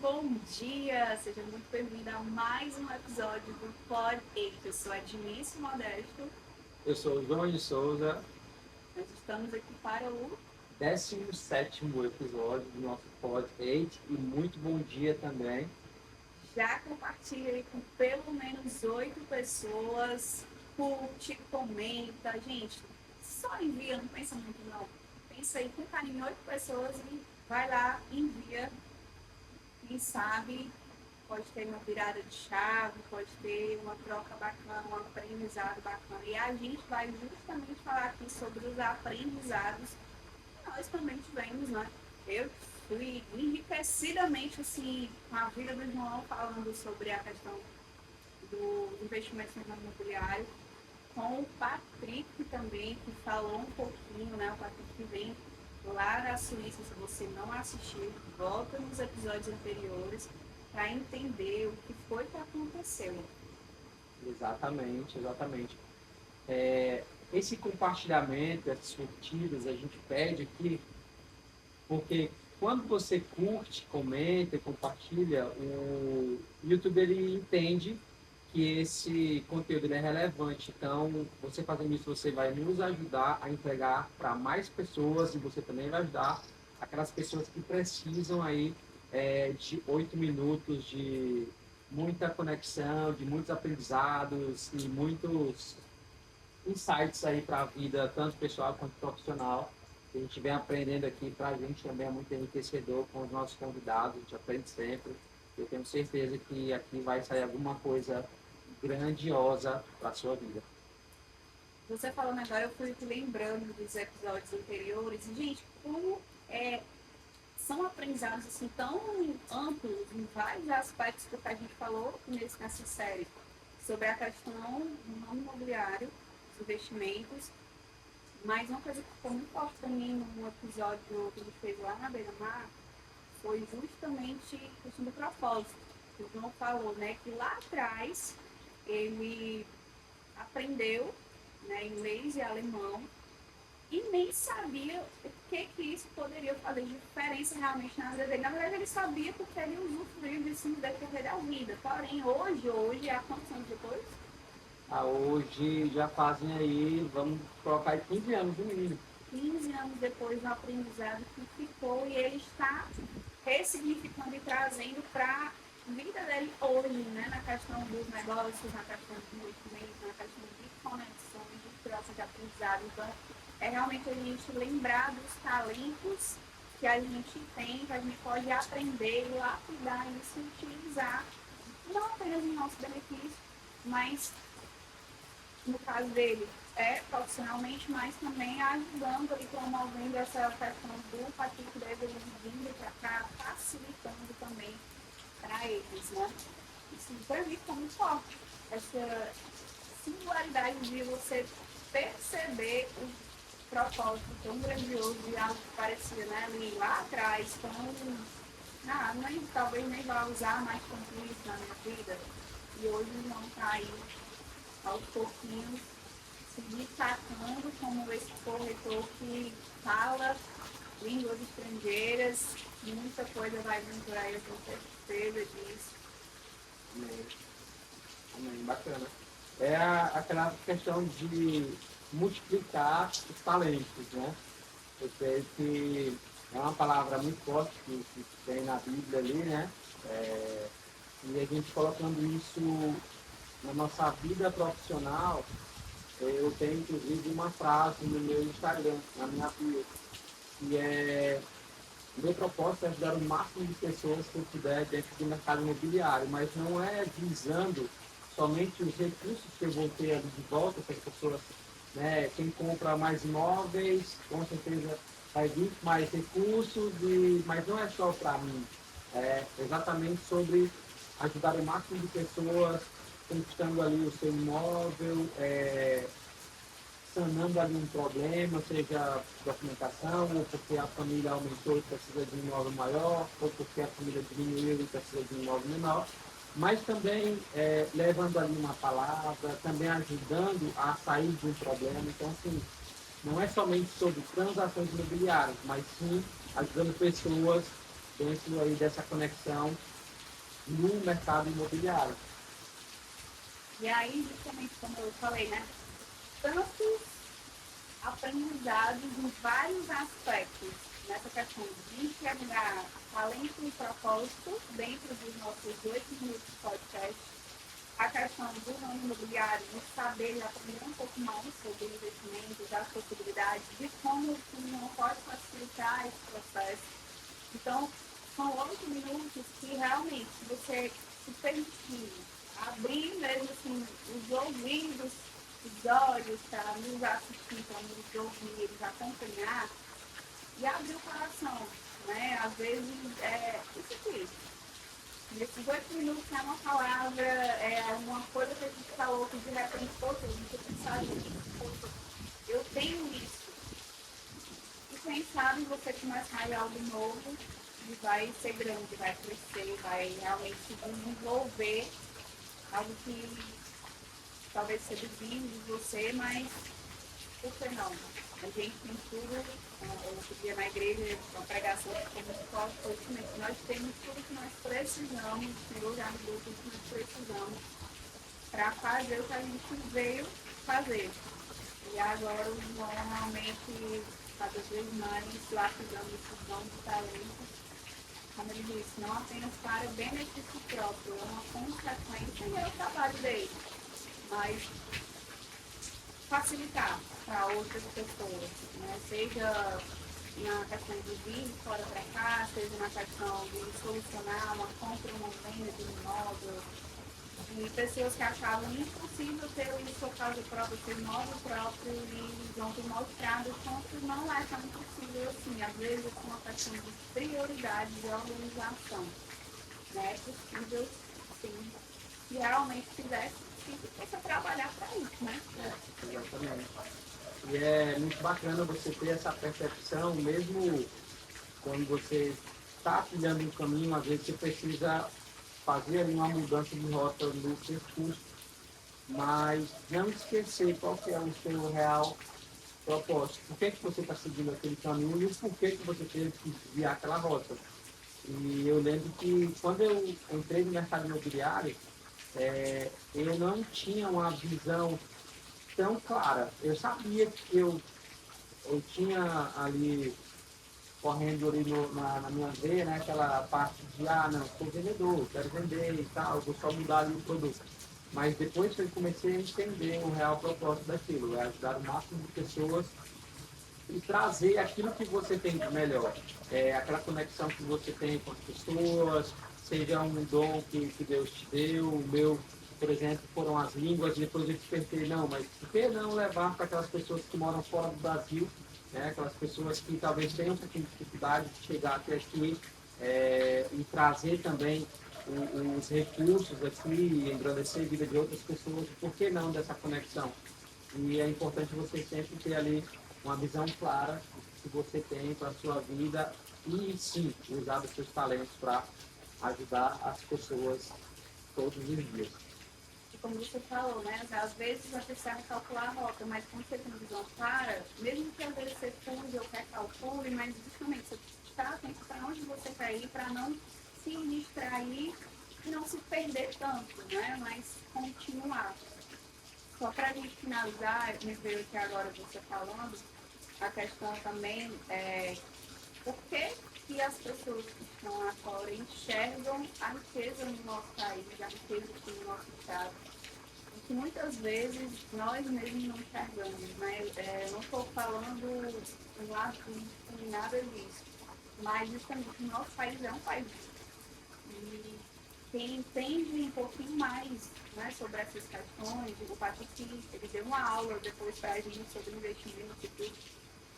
bom dia! Seja muito bem-vindo a mais um episódio do Pod 8. Eu sou a Dinice Modesto. Eu sou o João de Souza, Nós estamos aqui para o 17º episódio do nosso Pod 8 e muito bom dia também. Já compartilha aí com pelo menos 8 pessoas. Curte, comenta. Gente, só envia, não pensa muito não. Pensa aí com carinho em 8 pessoas e vai lá, envia. Quem sabe pode ter uma virada de chave, pode ter uma troca bacana, um aprendizado bacana. E a gente vai justamente falar aqui sobre os aprendizados que nós também tivemos, né? Eu fui enriquecidamente assim, com a vida do João falando sobre a questão do investimento no ramo imobiliário, com o Patrick também, que falou um pouquinho, né? O Patrick que vem lá da Suíça, se você não assistiu, volta nos episódios anteriores para entender o que foi que aconteceu. Exatamente. Esse compartilhamento, essas curtidas, a gente pede aqui, porque quando você curte, comenta e compartilha, o YouTube ele entende que esse conteúdo ele é relevante. Então, você fazendo isso, você vai nos ajudar a entregar para mais pessoas e você também vai ajudar aquelas pessoas que precisam aí de 8 minutos de muita conexão, de muitos aprendizados e muitos insights aí para a vida, tanto pessoal quanto profissional. A gente vem aprendendo aqui, para a gente também é muito enriquecedor com os nossos convidados, a gente aprende sempre. Eu tenho certeza que aqui vai sair alguma coisa grandiosa para a sua vida. Você falando agora, eu fui lembrando dos episódios anteriores. E, gente, como são aprendizados assim, tão amplos em vários aspectos do que a gente falou nessa série sobre a questão do ramo imobiliário, dos investimentos. Mas uma coisa que ficou muito forte para mim no episódio que a gente fez lá na Beira-Mar foi justamente a questão do propósito. O João falou, né, que lá atrás ele aprendeu, né, inglês e alemão e nem sabia o que isso poderia fazer de diferença realmente na vida dele. Na verdade, ele sabia porque ele usufruiu disso no decorrer da vida. Porém, hoje, há quantos anos depois? Hoje já fazem aí, vamos colocar aí 15 anos no mínimo. 15 anos depois do aprendizado que ficou e ele está ressignificando e trazendo para a vida dele hoje, né? Na questão dos negócios, na questão do investimento, na questão de conexões, de troca de aprendizado. Então, é realmente a gente lembrar dos talentos que a gente tem, que a gente pode aprender, lapidar isso e utilizar, não apenas em nosso benefício, mas no caso dele, profissionalmente, mas também ajudando e promovendo essa questão do Patrick deve vindo para cá, facilitando também para eles, né? Isso para mim ficou muito forte. Essa singularidade de você perceber o propósito tão grandioso de algo que parecia, né, ali lá atrás, tão talvez nem vá usar mais tanto isso na minha vida. E hoje não está aí aos pouquinhos se destacando como esse corretor que fala línguas estrangeiras, muita coisa vai vir por aí, eu tenho certeza disso. Amém. Amém, bacana. Aquela questão de multiplicar os talentos, né? Eu sei que é uma palavra muito forte que tem na Bíblia ali, né? E a gente colocando isso na nossa vida profissional, eu tenho inclusive uma frase no meu Instagram, na minha bio, que é: meu propósito é ajudar o máximo de pessoas que eu puder dentro do mercado imobiliário, mas não é visando somente os recursos que eu vou ter ali de volta para as pessoas, né? Quem compra mais imóveis, com certeza vai vir mais recursos, mas não é só para mim, é exatamente sobre ajudar o máximo de pessoas conquistando ali o seu imóvel, sanando ali um problema, seja documentação, ou porque a família aumentou e precisa de um imóvel maior, ou porque a família diminuiu e precisa de um imóvel menor, mas também levando ali uma palavra, também ajudando a sair de um problema. Então, assim, não é somente sobre transações imobiliárias, mas sim ajudando pessoas dentro aí dessa conexão no mercado imobiliário. E aí, justamente como eu falei, né? Tantos aprendizados em vários aspectos nessa questão de enxergar talento e propósito dentro dos nossos 8 minutos de podcast, a questão do ramo imobiliário, de saber e aprender um pouco mais sobre investimentos, as possibilidades, de como o não pode facilitar esse processo. Então, são 8 minutos que realmente você se permitir abrir mesmo assim, os ouvidos, os olhos para nos assistir, para nos ouvir, nos acompanhar e abrir o coração. Né? Às vezes é isso aqui. Nesses 8 minutos é uma palavra, é uma coisa que a gente falou que de repente, poxa, a gente pensar nisso, eu tenho isso. E quem sabe você começar aí algo novo e vai ser grande, vai crescer, vai realmente desenvolver algo que talvez seja vindo de você, mas por que não? A gente tem tudo, outro dia na igreja, uma pregação que foi muito forte, foi isso mesmo. Nós temos tudo que nós precisamos, o Senhor já nos deu tudo que nós precisamos para fazer o que a gente veio fazer. E agora o João realmente, cada vez mais, lapidando esses dons e talentos, como ele disse, não apenas para benefício próprio, é uma consequência e é o trabalho dele, mas facilitar para outras pessoas, né? Seja na questão de vir fora para cá, seja na questão de solucionar uma compra ou uma venda de um imóvel, de pessoas que achavam impossível ter o seu caso próprio, ter imóvel próprio e vão ter mostrado quanto não é tão impossível assim, às vezes com uma questão de prioridade de organização. Né? É possível, sim, se realmente fizesse, se você trabalhar para isso, né? Exatamente. E é muito bacana você ter essa percepção, mesmo quando você está trilhando um caminho, às vezes você precisa fazer ali uma mudança de rota no percurso, mas não esquecer qual que é o seu real propósito. Por que você está seguindo aquele caminho e o porquê que você teve que desviar aquela rota. E eu lembro que quando eu entrei no mercado imobiliário, eu não tinha uma visão tão clara. Eu sabia que eu tinha ali, correndo ali na minha veia, né, aquela parte de, não, sou vendedor, quero vender e tal, vou só mudar ali o produto. Mas depois que eu comecei a entender o real propósito daquilo, é ajudar o máximo de pessoas e trazer aquilo que você tem de melhor. Aquela conexão que você tem com as pessoas, seja um dom que Deus te deu, o meu, por exemplo, foram as línguas, depois eu despertei, não, mas por que não levar para aquelas pessoas que moram fora do Brasil, né, aquelas pessoas que talvez tenham um pouquinho de dificuldade de chegar até aqui, e trazer também os recursos aqui e engrandecer a vida de outras pessoas, por que não dessa conexão? E é importante você sempre ter ali uma visão clara que você tem para a sua vida e sim usar os seus talentos para ajudar as pessoas todos os dias. E como você falou, né? Às vezes você sabe calcular a rota, mas quando você tem uma visão clara, mesmo que às vezes você fuja ou quer calcule, mas justamente você está atento para onde você quer ir, para não se distrair e não se perder tanto, né? Mas continuar. Só para a gente finalizar, me veio aqui agora você falando, a questão também por que as pessoas que estão lá fora enxergam a riqueza no nosso país, a riqueza aqui no nosso estado, e que muitas vezes nós mesmos não enxergamos, né? Não estou falando em lado em nada disso, mas justamente o nosso país é um país e quem entende um pouquinho mais, né, sobre essas questões, o Patrick, ele deu uma aula depois para a gente sobre investimento e tudo.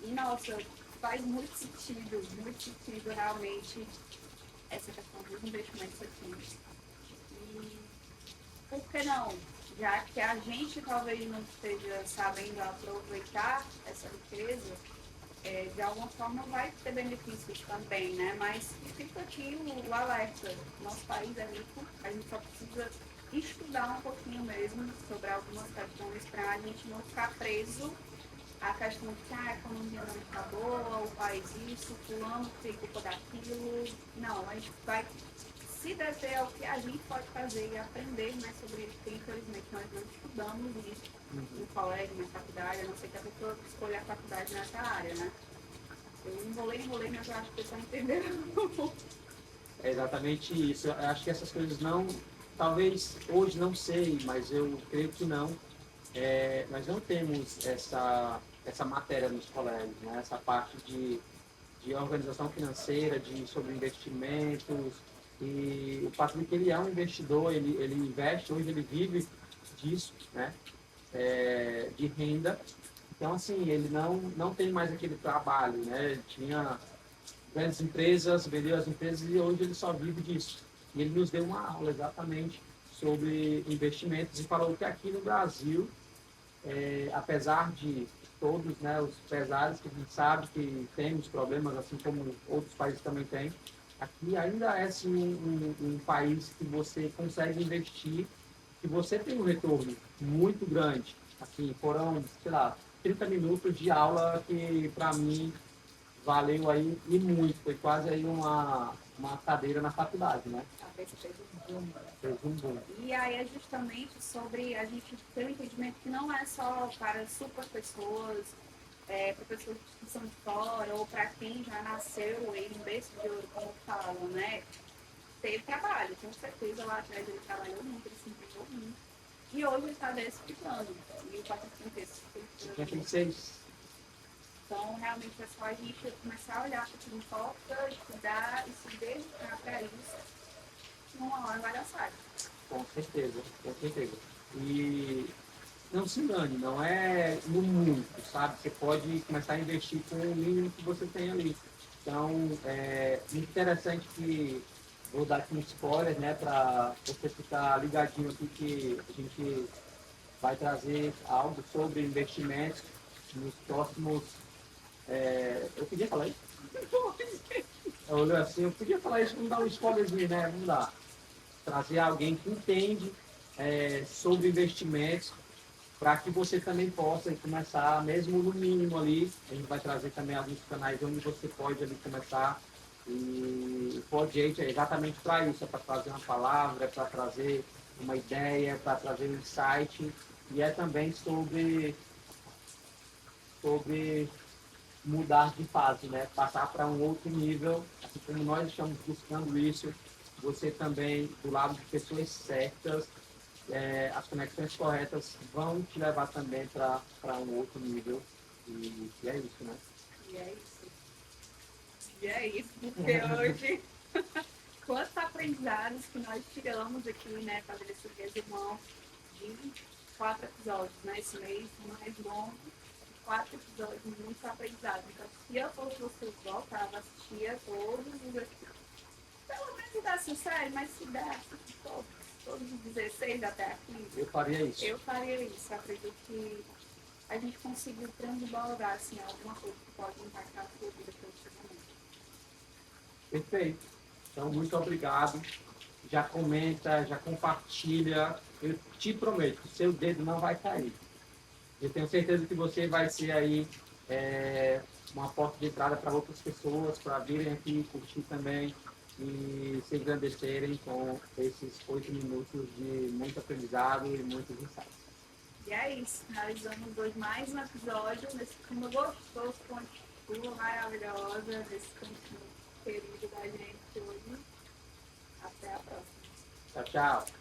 E, nossa, faz muito sentido realmente essa questão dos investimentos aqui. E por que não? Já que a gente talvez não esteja sabendo aproveitar essa riqueza, de alguma forma vai ter benefícios também, né? Mas fica aqui o alerta. Nosso país é rico, a gente só precisa estudar um pouquinho mesmo sobre algumas questões para a gente não ficar preso a questão de que a economia não está boa, o país isso, fulano tem culpa daquilo. Não, a gente vai se deter ao que a gente pode fazer e aprender mais sobre isso, porque infelizmente nós não estudamos isso no colégio, na faculdade, a não ser que a pessoa escolha a faculdade nessa área, né? Eu enrolei, mas eu acho que vocês estão entendendo. É exatamente isso. Eu acho que essas coisas não, talvez hoje não sei, mas eu creio que não. Nós não temos essa matéria nos colégios, né? Essa parte de organização financeira, sobre investimentos. E o fato de que ele é um investidor, ele investe, hoje ele vive disso, né? De renda. Então, assim, ele não tem mais aquele trabalho, né? Ele tinha grandes empresas, vendeu as empresas e hoje ele só vive disso. E ele nos deu uma aula exatamente sobre investimentos e falou que aqui no Brasil, apesar de todos, né, os pesares que a gente sabe que temos problemas, assim como outros países também têm, aqui ainda é assim, um país que você consegue investir, que você tem um retorno muito grande. Assim, foram, sei lá, 30 minutos de aula que para mim valeu aí e muito, foi quase aí uma cadeira na faculdade, né? Talvez fez um boom. Fez um boom. E aí é justamente sobre a gente ter um entendimento que não é só para super pessoas, para pessoas que são de fora, ou para quem já nasceu em berço de ouro, como falam, né? Teve trabalho, com certeza lá atrás ele trabalhou muito, ele se entregou muito. E hoje ele está desfrutando. E o 56. Então, realmente é só a gente começar a olhar para o que importa, estudar e se dedicar para isso. Uma hora vai dar certo. Com certeza, com certeza. E não se engane, não é no muito, sabe? Você pode começar a investir com o mínimo que você tem ali. Então, é muito interessante que vou dar aqui um spoiler, né, para você ficar ligadinho aqui que a gente vai trazer algo sobre investimentos nos próximos. Eu podia falar isso? Olhou assim, eu podia falar isso, vamos dar um spoilerzinho, né? Vamos dar. Trazer alguém que entende sobre investimentos para que você também possa começar, mesmo no mínimo ali, a gente vai trazer também alguns canais onde você pode ali começar e o Podjate é exatamente para isso, é para trazer uma palavra, é para trazer uma ideia, é para trazer um insight e é também sobre mudar de fase, né? Passar para um outro nível, assim como nós estamos buscando isso, você também, do lado de pessoas certas, as conexões corretas vão te levar também para um outro nível. E é isso, né? E é isso. E é isso, porque hoje, quantos aprendizados que nós tiramos aqui, né, Padre Surpresa Irmão, de 4 episódios, né? Esse mês mais longo, 4 episódios, muito aprendizado. Então, se eu fosse você, voltava, assistia todos os episódios. Pelo menos dá assim, sério, mas se desse todos os 16 até aqui, Eu faria isso. eu faria isso. Eu acredito que a gente conseguiu transbordar assim, alguma coisa que pode impactar a sua vida profissionalmente. Perfeito. Então, muito obrigado. Já comenta, já compartilha. Eu te prometo, seu dedo não vai cair. Eu tenho certeza que você vai ser aí uma porta de entrada para outras pessoas, para virem aqui curtir também e se engrandecerem com esses 8 minutos de muito aprendizado e muitos insights. E é isso, finalizamos hoje mais um episódio nesse clima gostoso, com a chuva maravilhosa, desse cantinho querido da gente hoje. Até a próxima. Tchau, tchau.